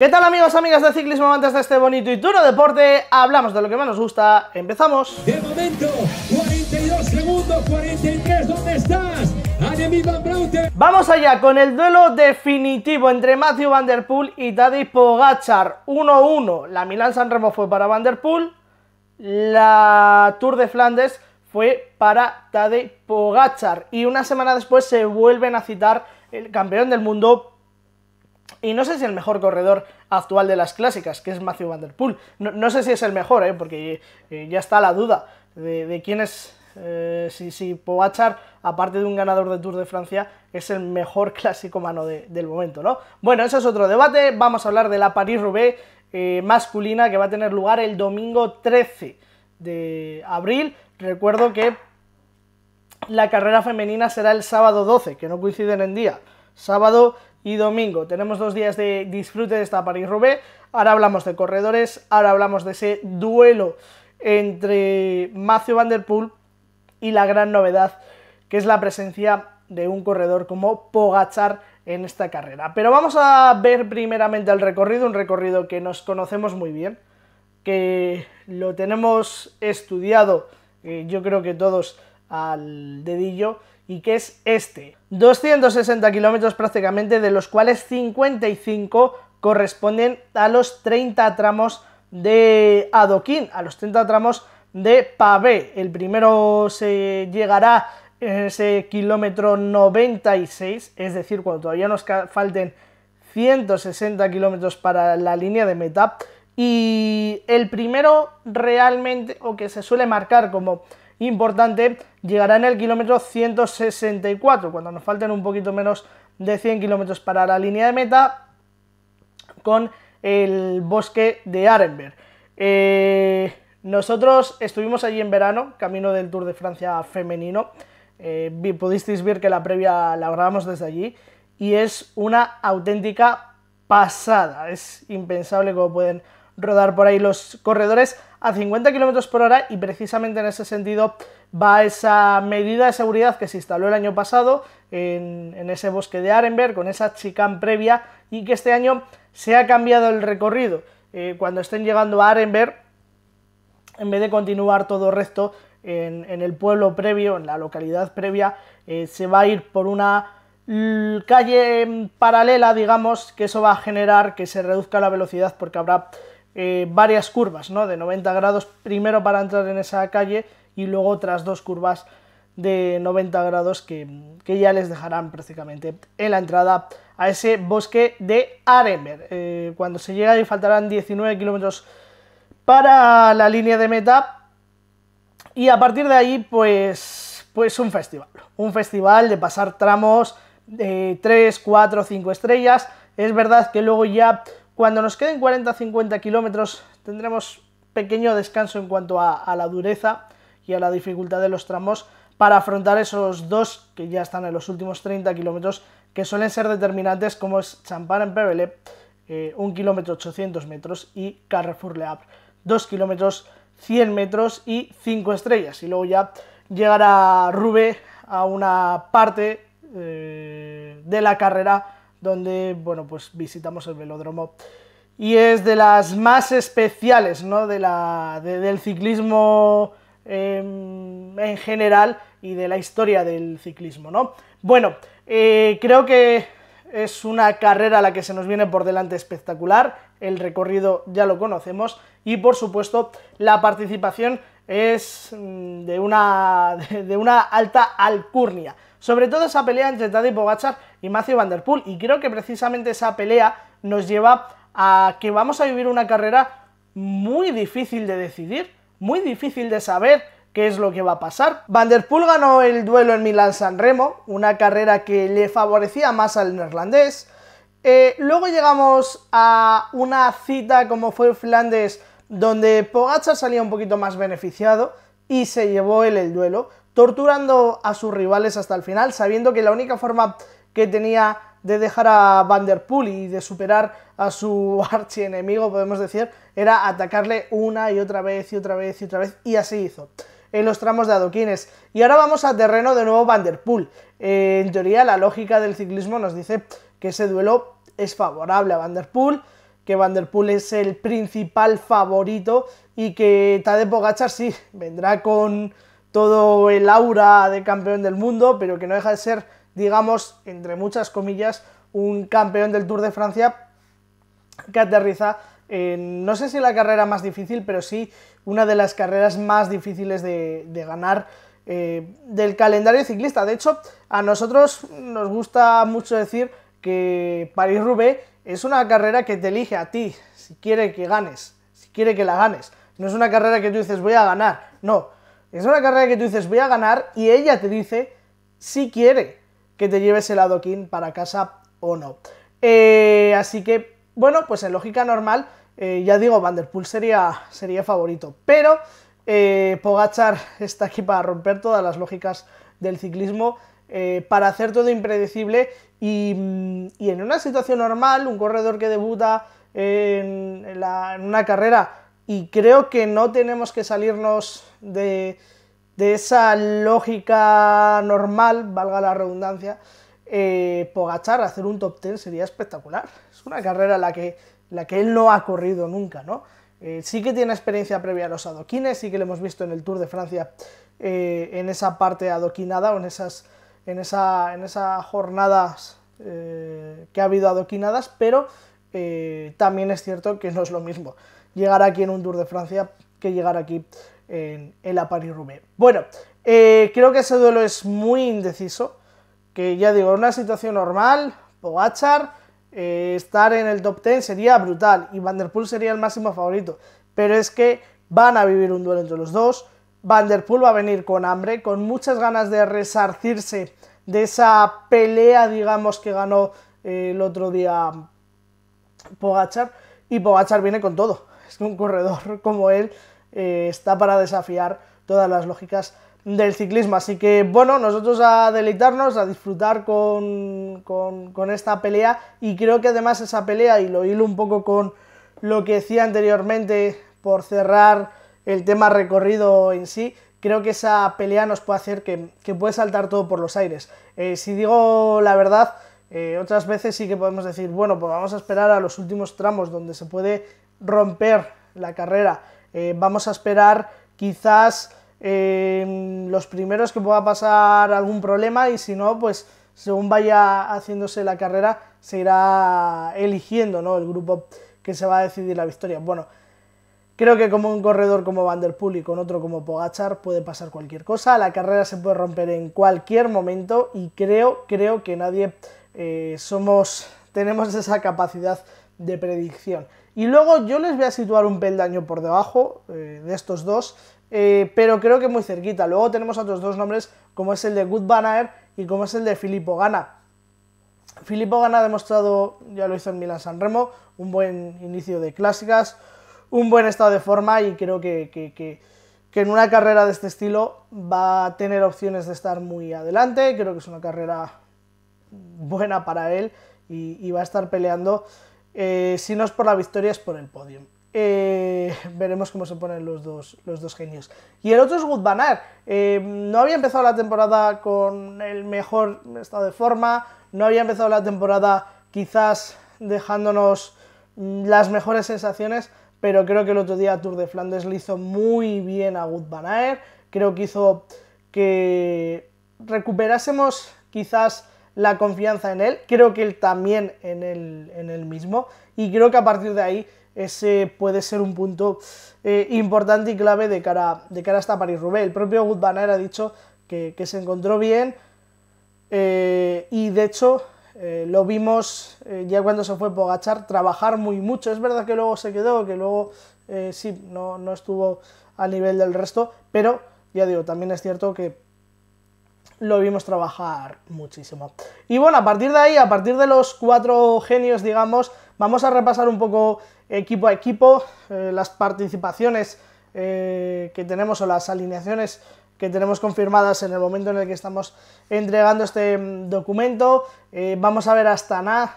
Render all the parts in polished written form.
¿Qué tal, amigos, amigas de ciclismo, amantes de este bonito y duro deporte? Hablamos de lo que más nos gusta, empezamos. De momento, 42 segundos, 43, ¿dónde estás? Annemiek van Vleuten. Vamos allá con el duelo definitivo entre Mathieu van der Poel y Tadej Pogačar, 1-1. La Milán-San Remo fue para van der Poel, la Tour de Flandes fue para Tadej Pogačar y una semana después se vuelven a citar el campeón del mundo y no sé si el mejor corredor actual de las clásicas, que es Mathieu van der Poel. No sé si es el mejor, porque ya está la duda de quién es, si Pogačar, aparte de un ganador de Tour de Francia, es el mejor clásico mano del momento, ¿no? Bueno, ese es otro debate. Vamos a hablar de la París-Roubaix masculina, que va a tener lugar el domingo 13 de abril. Recuerdo que la carrera femenina será el sábado 12, que no coinciden en día, sábado y domingo. Tenemos 2 días de disfrute de esta París-Roubaix. Ahora hablamos de corredores, ahora hablamos de ese duelo entre Mathieu van der Poel y la gran novedad, que es la presencia de un corredor como Pogačar en esta carrera. Pero vamos a ver primeramente el recorrido, un recorrido que nos conocemos muy bien, que lo tenemos estudiado, yo creo que todos al dedillo, y que es este: 260 kilómetros prácticamente, de los cuales 55 corresponden a los 30 tramos de adoquín, a los 30 tramos de pavé. El primero se llegará en ese kilómetro 96, es decir, cuando todavía nos falten 160 kilómetros para la línea de meta, y el primero realmente, o que se suele marcar como importante, llegará en el kilómetro 164, cuando nos falten un poquito menos de 100 kilómetros para la línea de meta, con el bosque de Arenberg. Nosotros estuvimos allí en verano, camino del Tour de Francia femenino. Pudisteis ver que la previa la grabamos desde allí y es una auténtica pasada. Es impensable cómo pueden rodar por ahí los corredores a 50 km por hora, y precisamente en ese sentido va esa medida de seguridad que se instaló el año pasado en ese bosque de Arenberg, con esa chicane previa, y que este año se ha cambiado el recorrido. Cuando estén llegando a Arenberg, en vez de continuar todo recto en el pueblo previo, en la localidad previa, se va a ir por una calle paralela, digamos, que eso va a generar que se reduzca la velocidad, porque habrá varias curvas, ¿no?, de 90 grados, primero para entrar en esa calle y luego otras 2 curvas de 90 grados que ya les dejarán prácticamente en la entrada a ese bosque de Arenberg. Cuando se llega ahí faltarán 19 kilómetros para la línea de meta, y a partir de ahí pues un festival de pasar tramos de 3, 4, 5 estrellas. Es verdad que luego ya, cuando nos queden 40-50 kilómetros, tendremos pequeño descanso en cuanto a la dureza y a la dificultad de los tramos, para afrontar esos 2 que ya están en los últimos 30 kilómetros, que suelen ser determinantes, como es Champaran-Perbelep, 1 kilómetro 800 metros, y Carrefour-Le Havre, 2 kilómetros 100 metros y 5 estrellas. Y luego ya llegará Roubaix, a una parte de la carrera donde, bueno, pues visitamos el velódromo, y es de las más especiales, ¿no?, del ciclismo en general, y de la historia del ciclismo, ¿no? Bueno, creo que es una carrera a la que se nos viene por delante espectacular. El recorrido ya lo conocemos, y por supuesto la participación es de una alta alcurnia, sobre todo esa pelea entre Tadej Pogačar y Mathieu van der Poel, y creo que precisamente esa pelea nos lleva a que vamos a vivir una carrera muy difícil de decidir, muy difícil de saber qué es lo que va a pasar. Van der Poel ganó el duelo en Milán-San Remo, una carrera que le favorecía más al neerlandés. Luego llegamos a una cita como fue Flandes, donde Pogačar salía un poquito más beneficiado y se llevó él el duelo, torturando a sus rivales hasta el final, sabiendo que la única forma que tenía de dejar a Van der Poel y de superar a su archienemigo, podemos decir, era atacarle una y otra vez y otra vez y otra vez, y así hizo en los tramos de adoquines. Y ahora vamos a terreno de nuevo Van der Poel. En teoría, la lógica del ciclismo nos dice que ese duelo es favorable a Van der Poel, que Van der Poel es el principal favorito y que Tadej Pogačar sí, vendrá con todo el aura de campeón del mundo, pero que no deja de ser, digamos, entre muchas comillas, un campeón del Tour de Francia que aterriza en, no sé si la carrera más difícil, pero sí una de las carreras más difíciles de ganar del calendario ciclista. De hecho, a nosotros nos gusta mucho decir que París-Roubaix es una carrera que te elige a ti, si quiere que ganes, si quiere que la ganes. No es una carrera que tú dices voy a ganar, no. Es una carrera que tú dices voy a ganar y ella te dice si quiere que te lleves el adoquín para casa o no. Así que, bueno, pues en lógica normal, ya digo, Van der Poel sería favorito. Pero Pogačar está aquí para romper todas las lógicas del ciclismo, para hacer todo impredecible y en una situación normal, un corredor que debuta en una carrera, y creo que no tenemos que salirnos de esa lógica normal, valga la redundancia, Pogačar hacer un top 10 sería espectacular. Es una carrera en la que él no ha corrido nunca, ¿no? Sí que tiene experiencia previa a los adoquines, sí que lo hemos visto en el Tour de Francia, en esa parte adoquinada o en esas jornadas que ha habido adoquinadas, pero también es cierto que no es lo mismo llegar aquí en un Tour de Francia que llegar aquí en la París-Roubaix. Bueno, creo que ese duelo es muy indeciso, que ya digo, en una situación normal, Pogačar, estar en el top 10 sería brutal y Van der Poel sería el máximo favorito, pero es que van a vivir un duelo entre los dos. Van der Poel va a venir con hambre, con muchas ganas de resarcirse de esa pelea, digamos, que ganó el otro día Pogačar, y Pogačar viene con todo. Es que un corredor como él está para desafiar todas las lógicas del ciclismo. Así que, bueno, nosotros a deleitarnos, a disfrutar con esta pelea, y creo que además esa pelea, y lo hilo un poco con lo que decía anteriormente por cerrar el tema recorrido en sí, creo que esa pelea nos puede hacer que puede saltar todo por los aires. Si digo la verdad, otras veces sí que podemos decir, bueno, pues vamos a esperar a los últimos tramos donde se puede romper la carrera, vamos a esperar quizás los primeros que pueda pasar algún problema, y si no, pues según vaya haciéndose la carrera se irá eligiendo, ¿no?, el grupo que se va a decidir la victoria. Bueno, creo que como un corredor como Van der Poel y con otro como Pogačar puede pasar cualquier cosa, la carrera se puede romper en cualquier momento, y creo que nadie tenemos esa capacidad de predicción. Y luego yo les voy a situar un peldaño por debajo de estos dos, pero creo que muy cerquita. Luego tenemos otros dos nombres, como es el de Wout van Aert y como es el de Filippo Ganna. Filippo Ganna ha demostrado, ya lo hizo en Milán-San Remo, un buen inicio de clásicas, un buen estado de forma, y creo que en una carrera de este estilo va a tener opciones de estar muy adelante. Creo que es una carrera buena para él y va a estar peleando, si no es por la victoria, es por el podio. Veremos cómo se ponen los dos genios. Y el otro es Wout van Aert. No había empezado la temporada con el mejor estado de forma, no había empezado la temporada quizás dejándonos las mejores sensaciones, pero creo que el otro día Tour de Flandes le hizo muy bien a Wout van Aert. Creo que hizo que recuperásemos quizás la confianza en él, creo que él también en él mismo, y creo que a partir de ahí ese puede ser un punto importante y clave de cara a esta París-Roubaix. El propio Wout van Aert ha dicho que se encontró bien, y de hecho lo vimos ya cuando se fue Pogačar trabajar muy mucho. Es verdad que luego se quedó, que luego sí, no estuvo al nivel del resto, pero ya digo, también es cierto que lo vimos trabajar muchísimo. Y bueno, a partir de ahí, a partir de los cuatro genios, digamos, vamos a repasar un poco equipo a equipo, las participaciones que tenemos, o las alineaciones que tenemos confirmadas en el momento en el que estamos entregando este documento. Vamos a ver a Astana,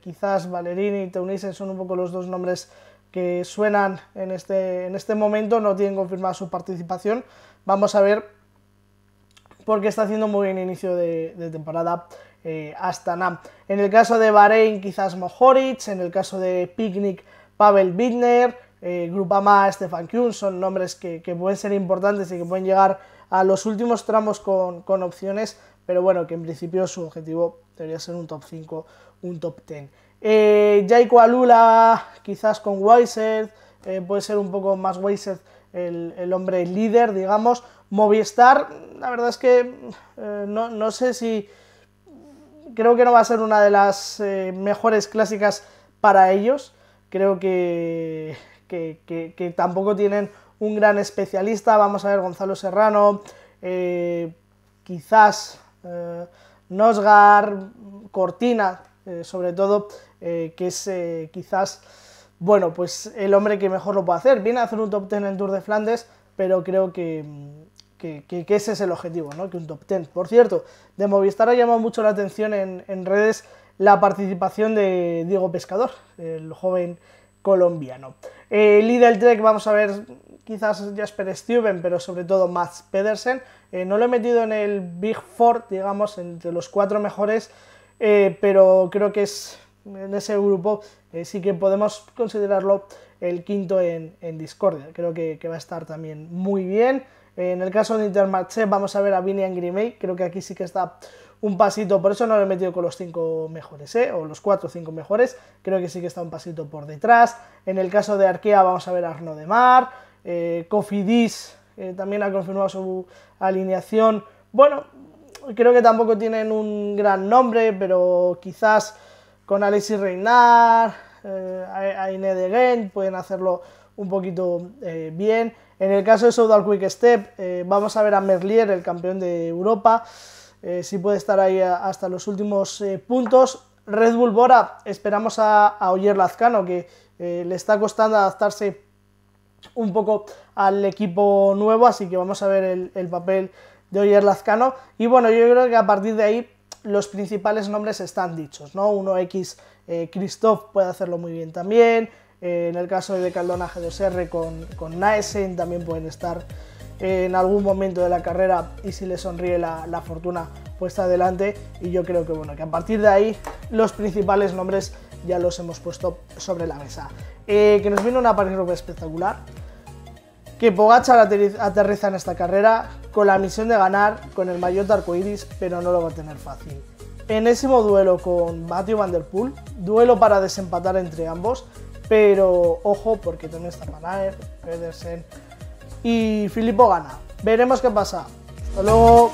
quizás Valerini y Teunissen son un poco los dos nombres que suenan en este momento, no tienen confirmada su participación. Vamos a ver, porque está haciendo muy buen inicio de temporada Astana. En el caso de Bahrein quizás Mohoric, en el caso de Picnic Pavel Bittner, Groupama Stefan Kuhn, son nombres que pueden ser importantes y que pueden llegar a los últimos tramos con opciones, pero bueno, que en principio su objetivo debería ser un top 5, un top 10. Jaiko Alula quizás con Weissert, puede ser un poco más Weissert el hombre líder, digamos. Movistar, la verdad es que no sé si... Creo que no va a ser una de las mejores clásicas para ellos. Creo que tampoco tienen un gran especialista. Vamos a ver Gonzalo Serrano, quizás Nosgar, Cortina, sobre todo, que es quizás, bueno, pues el hombre que mejor lo puede hacer. Viene a hacer un top 10 en el Tour de Flandes, pero creo que ese es el objetivo, ¿no? Que un top 10. Por cierto, de Movistar ha llamado mucho la atención en redes la participación de Diego Pescador, el joven colombiano. Lidl Trek, vamos a ver quizás Jasper Stuyven, pero sobre todo Mads Pedersen. No lo he metido en el Big Four, digamos, entre los 4 mejores, pero creo que es en ese grupo sí que podemos considerarlo el quinto en discordia. Creo que va a estar también muy bien. En el caso de Intermarché vamos a ver a Vinian Grimey, creo que aquí sí que está un pasito, por eso no lo he metido con los 5 mejores, o los 4 o 5 mejores, creo que sí que está un pasito por detrás. En el caso de Arkea vamos a ver a Arnaud Demar, Cofidis también ha confirmado su alineación. Bueno, creo que tampoco tienen un gran nombre, pero quizás con Alexis Reynard, Aine de Gent pueden hacerlo un poquito bien. En el caso de Soudal Quick Step vamos a ver a Merlier, el campeón de Europa, si puede estar ahí hasta los últimos puntos. Red Bull Bora, esperamos a Ogier Lazcano, que le está costando adaptarse un poco al equipo nuevo, así que vamos a ver el papel de Ogier Lazcano. Y bueno, yo creo que a partir de ahí los principales nombres están dichos, ¿no? 1X Christoph puede hacerlo muy bien también. En el caso de Caldona G2R con Naesen también pueden estar en algún momento de la carrera, y si le sonríe la fortuna puesta adelante. Y yo creo que bueno, que a partir de ahí los principales nombres ya los hemos puesto sobre la mesa. Que nos viene una París-Roubaix espectacular, que Pogačar aterriza en esta carrera con la misión de ganar, con el maillot arcoiris, pero no lo va a tener fácil. Enésimo duelo con Mathieu Van Der Poel, duelo para desempatar entre ambos, pero ojo, porque también está Van Aert, Pedersen y Filippo Ganna. Veremos qué pasa. Hasta luego.